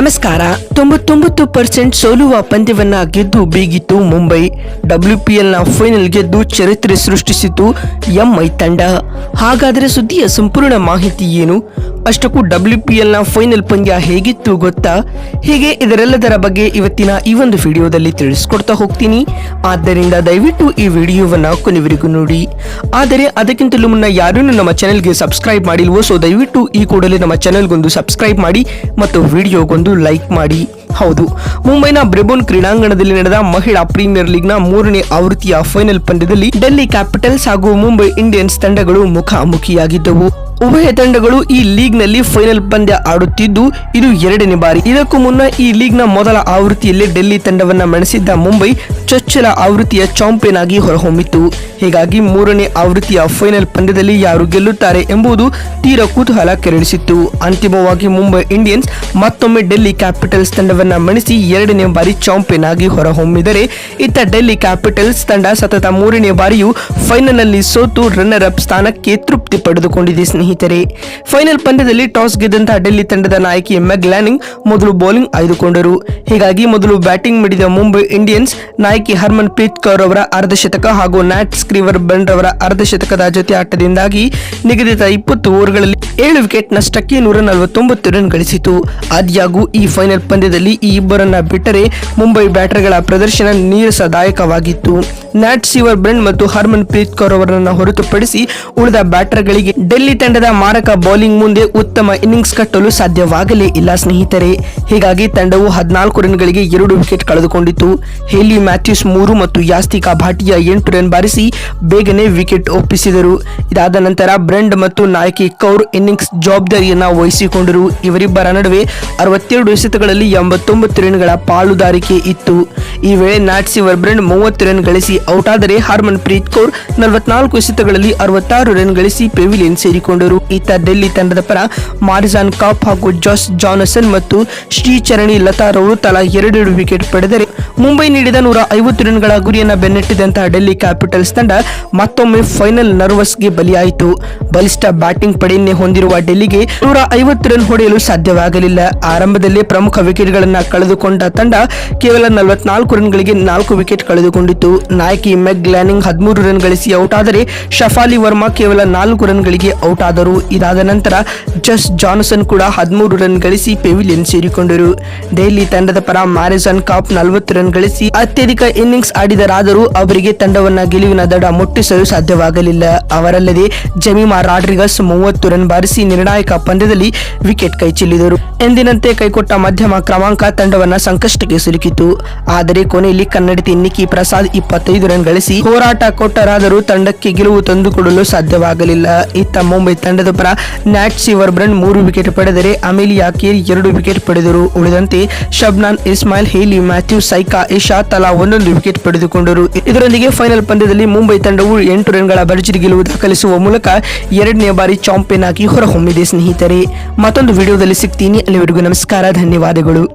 ನಮಸ್ಕಾರ. 99% ಸೋಲುವ ಪಂದ್ಯವನ್ನ ಗೆದ್ದು ಬೀಗಿತು ಮುಂಬೈ. WPLನ ಫೈನಲ್ ಗೆದ್ದು ಚರಿತ್ರೆ ಸೃಷ್ಟಿಸಿತು ಎಂಐ ತಂಡ. ಹಾಗಾದರೆ ಸುದ್ದಿಯ ಸಂಪೂರ್ಣ ಮಾಹಿತಿ ಏನು? ಅಷ್ಟಕ್ಕೂ WPLನ ಫೈನಲ್ ಪಂದ್ಯ ಹೇಗಿತ್ತು ಗೊತ್ತಾ? ಹೀಗೆ ಇದರೆಲ್ಲದರ ಬಗ್ಗೆ ಇವತ್ತಿನ ಈ ಒಂದು ವಿಡಿಯೋದಲ್ಲಿ ತಿಳಿಸ್ಕೊಡ್ತಾ ಹೋಗ್ತೀನಿ. ಆದ್ದರಿಂದ ದಯವಿಟ್ಟು ಈ ವಿಡಿಯೋವನ್ನ ಕೊನೆವರೆಗೂ ನೋಡಿ. ಆದರೆ ಅದಕ್ಕಿಂತಲೂ ಮುನ್ನ ಯಾರೂ ನಮ್ಮ ಚಾನೆಲ್ಗೆ ಸಬ್ಸ್ಕ್ರೈಬ್ ಮಾಡಿಲ್ವೋ, ಸೊ ದಯವಿಟ್ಟು ಈ ಕೂಡಲೇ ನಮ್ಮ ಚಾನೆಲ್ಗೊಂದು ಸಬ್ಸ್ಕ್ರೈಬ್ ಮಾಡಿ ಮತ್ತು ವಿಡಿಯೋಗೊಂದು ಲೈಕ್ ಮಾಡಿ. ಹೌದು, ಮುಂಬೈನ ಬ್ರೆಬೋರ್ನ್ ಕ್ರೀಡಾಂಗಣದಲ್ಲಿ ನಡೆದ ಮಹಿಳಾ ಪ್ರೀಮಿಯರ್ ಲೀಗ್ನ 3ನೇ ಆವೃತ್ತಿಯ ಫೈನಲ್ ಪಂದ್ಯದಲ್ಲಿ ಡೆಲ್ಲಿ ಕ್ಯಾಪಿಟಲ್ಸ್ ಹಾಗೂ ಮುಂಬೈ ಇಂಡಿಯನ್ಸ್ ತಂಡಗಳು ಮುಖಾಮುಖಿಯಾಗಿದ್ದವು. ಉಭಯ ತಂಡಗಳು ಈ ಲೀಗ್ನಲ್ಲಿ ಫೈನಲ್ ಪಂದ್ಯ ಆಡುತ್ತಿದ್ದು ಇದು 2ನೇ ಬಾರಿ. ಇದಕ್ಕೂ ಮುನ್ನ ಈ ಲೀಗ್ನ ಮೊದಲ ಆವೃತ್ತಿಯಲ್ಲಿ ಡೆಲ್ಲಿ ತಂಡವನ್ನ ಮಣಿಸಿದ್ದ ಮುಂಬೈ ಚೊಚ್ಚಲ ಆವೃತ್ತಿಯ ಚಾಂಪಿಯನ್ ಆಗಿ ಹೊರಹೊಮ್ಮಿತು. ಹೀಗಾಗಿ 3ನೇ ಆವೃತ್ತಿಯ ಫೈನಲ್ ಪಂದ್ಯದಲ್ಲಿ ಯಾರು ಗೆಲ್ಲುತ್ತಾರೆ ಎಂಬುದು ತೀರಾ ಕುತೂಹಲ ಕೆರಳಿಸಿತ್ತು. ಅಂತಿಮವಾಗಿ ಮುಂಬೈ ಇಂಡಿಯನ್ಸ್ ಮತ್ತೊಮ್ಮೆ ಡೆಲ್ಲಿ ಕ್ಯಾಪಿಟಲ್ಸ್ ತಂಡವನ್ನ ಮಣಿಸಿ 2ನೇ ಬಾರಿ ಚಾಂಪಿಯನ್ ಆಗಿ ಹೊರಹೊಮ್ಮಿದರೆ, ಇತ್ತ ಡೆಲ್ಲಿ ಕ್ಯಾಪಿಟಲ್ಸ್ ತಂಡ ಸತತ 3ನೇ ಬಾರಿಯೂ ಫೈನಲ್ ನಲ್ಲಿ ಸೋತು ರನ್ನರ್ ಅಪ್ ಸ್ಥಾನಕ್ಕೆ ತೃಪ್ತಿ ಪಡೆದುಕೊಂಡಿದೆ. ಸ್ನೇಹಿತರೆ, ಫೈನಲ್ ಪಂದ್ಯದಲ್ಲಿ ಟಾಸ್ ಗೆದ್ದಂತಹ ಡೆಲ್ಲಿ ತಂಡದ ನಾಯಕಿ ಮೆಗ್ ಲ್ಯಾನಿಂಗ್ ಮೊದಲು ಬೌಲಿಂಗ್ ಆಯ್ದುಕೊಂಡರು. ಹೀಗಾಗಿ ಮೊದಲು ಬ್ಯಾಟಿಂಗ್ ಮಾಡಿದ ಮುಂಬೈ ಇಂಡಿಯನ್ಸ್ ನಾಯಕಿ ಹರ್ಮನ್ ಪ್ರೀತ್ ಕೌರ್ ಅವರ ಅರ್ಧಶತಕ ಹಾಗೂ ನ್ಯಾಟ್ ಸ್ಕ್ರೀವರ್ ಬೆನ್ ರವರ ಅರ್ಧಶತಕದ ಜೊತೆ ಆಟದಿಂದಾಗಿ ನಿಗದಿತ 20 ಓವರ್ಗಳಲ್ಲಿ 7 ವಿಕೆಟ್ ನಷ್ಟಕ್ಕೆ 149 ರನ್ ಗಳಿಸಿತು. ಆದ್ಯಾಗೂ ಈ ಫೈನಲ್ ಪಂದ್ಯದಲ್ಲಿ ಈ ಇಬ್ಬರನ್ನ ಬಿಟ್ಟರೆ ಮುಂಬೈ ಬ್ಯಾಟರ್ಗಳ ಪ್ರದರ್ಶನ ನೀರಸದಾಯಕವಾಗಿತ್ತು. ನ್ಯಾಟ್ ಸ್ಕ್ರೀವರ್ ಬೆನ್ ಮತ್ತು ಹರ್ಮನ್ ಪ್ರೀತ್ ಕೌರ್ ಅವರನ್ನು ಹೊರತುಪಡಿಸಿ ಉಳಿದ ಬ್ಯಾಟರ್ಗಳಿಗೆ ಡೆಲ್ಲಿ ತಂಡದ ಮಾರಕ ಬೌಲಿಂಗ್ ಮುಂದೆ ಉತ್ತಮ ಇನ್ನಿಂಗ್ಸ್ ಕಟ್ಟಲು ಸಾಧ್ಯವಾಗಲೇ ಇಲ್ಲ ಸ್ನೇಹಿತರೆ. ಹೀಗಾಗಿ ತಂಡವು 14 ರನ್ಗಳಿಗೆ 2 ವಿಕೆಟ್ ಕಳೆದುಕೊಂಡಿತು. ಹೇಲಿ ಮ್ಯಾಥ್ಯೂಸ್ 3 ಮತ್ತು ಯಾಸ್ತಿಕಾ ಭಾಟಿಯಾ 8 ರನ್ ಬಾರಿಸಿ ಬೇಗನೆ ವಿಕೆಟ್ ಒಪ್ಪಿಸಿದರು. ಇದಾದ ನಂತರ ಬ್ರೆಂಡ್ ಮತ್ತು ನಾಯಕಿ ಕೌರ್ ಇನ್ನಿಂಗ್ಸ್ ಜವಾಬ್ದಾರಿಯನ್ನ ವಹಿಸಿಕೊಂಡರು. ಇವರಿಬ್ಬರ ನಡುವೆ 62 ಎಸೆತಗಳಲ್ಲಿ 89 ರನ್ಗಳ ಪಾಲುದಾರಿಕೆ ಇತ್ತು. ಈ ವೇಳೆ ನ್ಯಾಟ್ ಸ್ಕ್ರೀವರ್ ಬೆನ್ 30 ರನ್ ಗಳಿಸಿ ಔಟ್ ಆದರೆ ಹರ್ಮನ್ ಪ್ರೀತ್ ಕೌರ್ 44 ಎಸೆತಗಳಲ್ಲಿ 66 ರನ್ ಗಳಿಸಿ ಪೆವಿಲಿಯನ್ ಸೇರಿಕೊಂಡರು. ಇತ್ತ ಡೆಲ್ಲಿ ತಂಡದ ಪರ ಮಾರಿಜಾನ್ ಕಾಪ್ ಹಾಗೂ ಜಾಸ್ ಜಾನಸನ್ ಮತ್ತು ಶ್ರೀಚರಣಿ ಲತಾ ರವರು ತಲಾ 2 ವಿಕೆಟ್ ಪಡೆದರೆ, ಮುಂಬೈ ನೀಡಿದ 150 ರನ್ಗಳ ಗುರಿಯನ್ನು ಬೆನ್ನಟ್ಟಿದಂತಹ ಡೆಲ್ಲಿ ಕ್ಯಾಪಿಟಲ್ಸ್ ತಂಡ ಮತ್ತೊಮ್ಮೆ ಫೈನಲ್ ನರ್ವಸ್ಗೆ ಬಲಿಯಾಯಿತು. ಬಲಿಷ್ಠ ಬ್ಯಾಟಿಂಗ್ ಪಡೆಯನ್ನೇ ಹೊಂದಿರುವ ಡೆಲ್ಲಿಗೆ 150 ರನ್ ಹೊಡೆಯಲು ಸಾಧ್ಯವಾಗಲಿಲ್ಲ. ಆರಂಭದಲ್ಲೇ ಪ್ರಮುಖ ವಿಕೆಟ್ಗಳನ್ನು ಕಳೆದುಕೊಂಡ ತಂಡ ಕೇವಲ 44 ರನ್ಗಳಿಗೆ 4 ವಿಕೆಟ್ ಕಳೆದುಕೊಂಡಿತು. ನಾಯಕಿ ಮೆಗ್ ಲ್ಯಾನಿಂಗ್ 13 ರನ್ ಗಳಿಸಿ ಔಟ್ ಆದರೆ ಶಫಾಲಿ ವರ್ಮಾ ಕೇವಲ 4 ರನ್ಗಳಿಗೆ ಔಟ್ ಆದರು. ಇದಾದ ನಂತರ ಜಸ್ ಜಾನ್ಸನ್ ಕೂಡ 13 ರನ್ ಗಳಿಸಿ ಪೆವಿಲಿಯನ್ ಸೇರಿಕೊಂಡರು. ಡೆಲ್ಲಿ ತಂಡದ ಪರ ಮಾರಿಜಾನ್ ಕಾಪ್ 40 ರನ್ ಗಳಿಸಿ ಅತ್ಯಧಿಕ ಇನ್ನಿಂಗ್ಸ್ ಆಡಿದರಾದರೂ ಅವರಿಗೆ ತಂಡವನ್ನ ಗೆಲುವಿನ ದಡ ಮುಟ್ಟಿಸಲು ಸಾಧ್ಯವಾಗಲಿಲ್ಲ. ಅವರಲ್ಲದೆ ಜಮೀಮಾ ರಾಡ್ರಿಗಸ್ 30 ರನ್ ಬಾರಿಸಿ ನಿರ್ಣಾಯಕ ಪಂದ್ಯದಲ್ಲಿ ವಿಕೆಟ್ ಕೈಚೆಲ್ಲಿದರು. ಎಂದಿನಂತೆ ಕೈಕೊಟ್ಟ ಮಧ್ಯಮ ಕ್ರಮಾಂಕ ತಂಡವನ್ನ ಸಂಕಷ್ಟಕ್ಕೆ ಸಿಲುಕಿತು. ಆದರೆ ಕೊನೆಯಲ್ಲಿ ಕನ್ನಡತಿ ನಿಕಿ ಪ್ರಸಾದ್ 25 ರನ್ ಗಳಿಸಿ ಹೋರಾಟ ಕೊಟ್ಟರಾದರೂ ತಂಡಕ್ಕೆ ಗೆಲುವು ತಂದುಕೊಡಲು ಸಾಧ್ಯವಾಗಲಿಲ್ಲ. ಇತ್ತ ಮುಂಬೈ ತಂಡದ ಪರ ನ್ಯಾಟ್ ಸ್ಕ್ರೀವರ್ ಬೆನ್ 3 ವಿಕೆಟ್ ಪಡೆದರೆ ಅಮೆಲಿಯಾ ಕೇರ್ 2 ವಿಕೆಟ್ ಪಡೆದರು. ಉಳಿದಂತೆ ಶಬ್ನಾನ್ ಇಸ್ಮಾಯಿಲ್, ಹೇಲಿ ಮ್ಯಾಥ್ಯೂಸ್, ಸೈಕಾ ಇಶಾ ತಲಾ 1 ವಿಕೆಟ್ ಪಡೆದುಕೊಂಡರು. ಇದರೊಂದಿಗೆ ಫೈನಲ್ ಪಂದ್ಯದಲ್ಲಿ ಮುಂಬೈ ತಂಡವು 8 ರನ್ಗಳ ಭರ್ಜರಿ ಗೆಲುವು ದಾಖಲಿಸುವ ಮೂಲಕ 2ನೇ ಬಾರಿ ಚಾಂಪಿಯನ್ ಆಗಿ ಹೊರಹೊಮ್ಮಿದೆ. ಸ್ನೇಹಿತರೆ, ಮತ್ತೊಂದು ವಿಡಿಯೋದಲ್ಲಿ ಸಿಗ್ತೀನಿ. ಅಲ್ಲಿವರೆಗೂ ನಮಸ್ಕಾರ, ಧನ್ಯವಾದಗಳು.